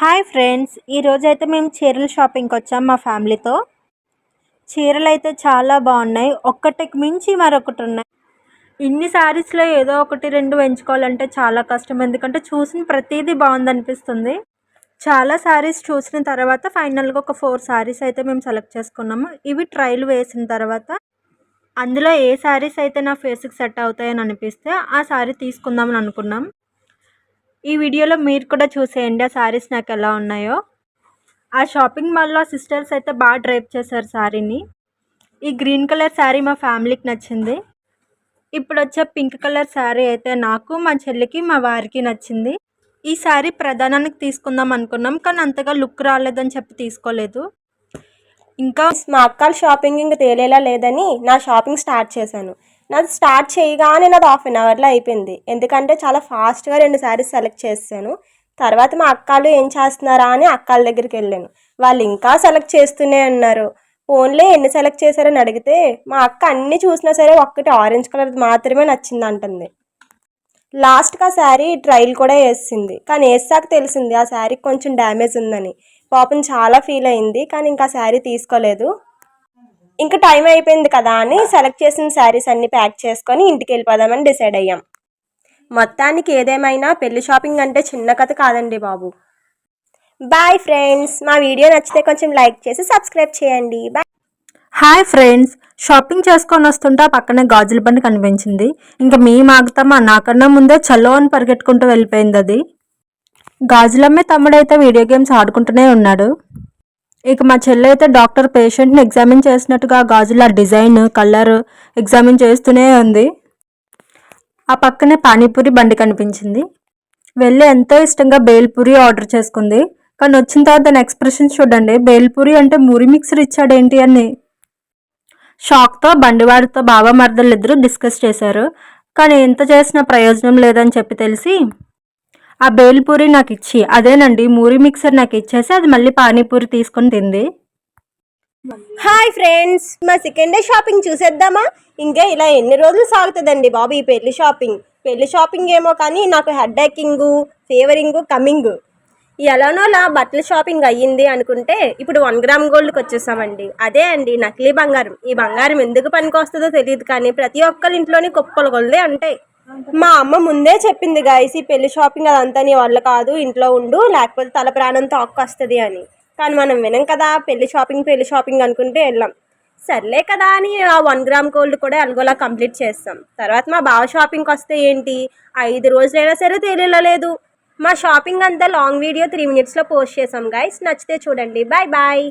Hi friends, ఈరోజైతే మేము చీరల షాపింగ్కి వచ్చాం మా ఫ్యామిలీతో. చీరలు అయితే చాలా బాగున్నాయి, ఒక్కటికి మించి మరొకటి ఉన్నాయి. ఇన్ని శారీస్లో ఏదో ఒకటి రెండు ఎంచుకోవాలంటే చాలా కష్టం, ఎందుకంటే చూసిన ప్రతిదీ బాగుందనిపిస్తుంది. చాలా శారీస్ చూసిన తర్వాత ఫైనల్గా ఒక 4 శారీస్ అయితే మేము సెలెక్ట్ చేసుకున్నాము. ఇవి ట్రయల్ వేసిన తర్వాత అందులో ఏ శారీస్ అయితే నా ఫేస్కి సెట్ అవుతాయని అనిపిస్తే ఆ శారీ తీసుకుందామని అనుకున్నాం. ఈ వీడియోలో మీరు కూడా చూసేయండి ఆ శారీస్ నాకు ఎలా ఉన్నాయో. ఆ షాపింగ్ మాల్లో సిస్టర్స్ అయితే బాగా డ్రైప్ చేశారు శారీని. ఈ గ్రీన్ కలర్ శారీ మా ఫ్యామిలీకి నచ్చింది. ఇప్పుడు వచ్చే పింక్ కలర్ శారీ అయితే నాకు, మా చెల్లికి, మా వారికి నచ్చింది. ఈ శారీ ప్రధానానికి తీసుకుందాం అనుకున్నాం, కానీ అంతగా లుక్ రాలేదని చెప్పి తీసుకోలేదు. ఇంకా మా అక్కల షాపింగ్ ఇంకా తేలేలా లేదని నా షాపింగ్ స్టార్ట్ చేశాను. నాది స్టార్ట్ చేయగానే నాది హాఫ్ అన్ అవర్లో అయిపోయింది, ఎందుకంటే చాలా ఫాస్ట్గా 2 శారీస్ సెలెక్ట్ చేశాను. తర్వాత మా అక్కలు ఏం చేస్తున్నారా అని అక్కల దగ్గరికి వెళ్ళాను. వాళ్ళు ఇంకా సెలెక్ట్ చేస్తూనే ఉన్నారు. ఫోన్లో ఎన్ని సెలెక్ట్ చేశారని అడిగితే మా అక్క అన్నీ చూసినా సరే ఒక్కటి ఆరెంజ్ కలర్ మాత్రమే నచ్చింది అంటుంది. లాస్ట్కి ఆ శారీ ట్రయల్ కూడా వేసింది, కానీ వేసాక తెలిసింది ఆ శారీకి కొంచెం డ్యామేజ్ ఉందని. పాపం చాలా ఫీల్ అయింది, కానీ ఇంకా శారీ తీసుకోలేదు. ఇంకా టైం అయిపోయింది కదా అని సెలెక్ట్ చేసిన శారీస్ అన్నీ ప్యాక్ చేసుకొని ఇంటికి వెళ్ళిపోదామని డిసైడ్ అయ్యాం. మొత్తానికి ఏదేమైనా పెళ్లి షాపింగ్ అంటే చిన్న కథ కాదండి బాబు. బాయ్ ఫ్రెండ్స్, మా వీడియో నచ్చితే కొంచెం లైక్ చేసి సబ్స్క్రైబ్ చేయండి. బాయ్. హాయ్ ఫ్రెండ్స్, షాపింగ్ చేసుకొని వస్తుంటే పక్కనే గాజుల బండి కనిపించింది. ఇంకా మేము ఆగుతామా, నాకన్నా ముందే చలో అని పరిగెట్టుకుంటూ వెళ్ళిపోయింది అది. గాజులమ్మే తమ్ముడైతే వీడియో గేమ్స్ ఆడుకుంటూనే ఉన్నాడు. ఇక మా చెల్లి అయితే డాక్టర్ పేషెంట్ని ఎగ్జామిన్ చేసినట్టుగా గాజుల డిజైన్, కలర్ ఎగ్జామిన్ చేస్తూనే ఉంది. ఆ పక్కనే పానీపూరి బండి కనిపించింది. వెళ్ళి ఎంతో ఇష్టంగా బేల్పూరి ఆర్డర్ చేసుకుంది. కానీ వచ్చిన తర్వాత దాని ఎక్స్ప్రెషన్ చూడండి, బేల్పూరి అంటే మురి మిక్సర్ ఇచ్చాడేంటి అని. షాక్తో బండివాడితో బావ మరదలు ఇద్దరు డిస్కస్ చేశారు. కానీ ఎంత చేసినా ప్రయోజనం లేదని చెప్పి తెలిసి ఆ బేల్పూరి నాకు ఇచ్చి, అదేనండి మూరి మిక్సర్ నాకు ఇచ్చేసి అది మళ్ళీ పానీపూరి తీసుకొని తింది. హాయ్ ఫ్రెండ్స్, మా సెకండ్ డే షాపింగ్ చూసేద్దామా? ఇంకా ఇలా ఎన్ని రోజులు సాగుతుందండి బాబు ఈ పెళ్లి షాపింగ్ ఏమో కానీ నాకు హెడ్ ఏకింగు, ఫీవరింగు, కమింగ్. ఎలానోలా బట్టల షాపింగ్ అయ్యింది అనుకుంటే ఇప్పుడు 1 గ్రామ్ గోల్డ్కి వచ్చేసామండి. అదే అండి నకిలీ బంగారం. ఈ బంగారం ఎందుకు పనికొస్తుందో తెలియదు, కానీ ప్రతి ఒక్కరి ఇంట్లోని కుప్పలు కొలదే ఉంటాయి. మా అమ్మ ముందే చెప్పింది గాయస్, ఈ పెళ్లి షాపింగ్ అదంతా నీ వల్ల కాదు, ఇంట్లో ఉండు, లేకపోతే తల ప్రాణంతో వస్తుంది అని. కానీ మనం వినం కదా, పెళ్లి షాపింగ్ అనుకుంటే వెళ్ళాం. సర్లే కదా అని ఆ 1 గ్రామ్ గోల్డ్ కూడా ఎలాగోలా కంప్లీట్ చేస్తాం. తర్వాత మా బావ షాపింగ్కి వస్తే ఏంటి 5 రోజులైనా సరే తెలియలేదు. మా షాపింగ్ అంతా లాంగ్ వీడియో 3 minutesలో పోస్ట్ చేసాం గైస్, నచ్చితే చూడండి. Bye bye.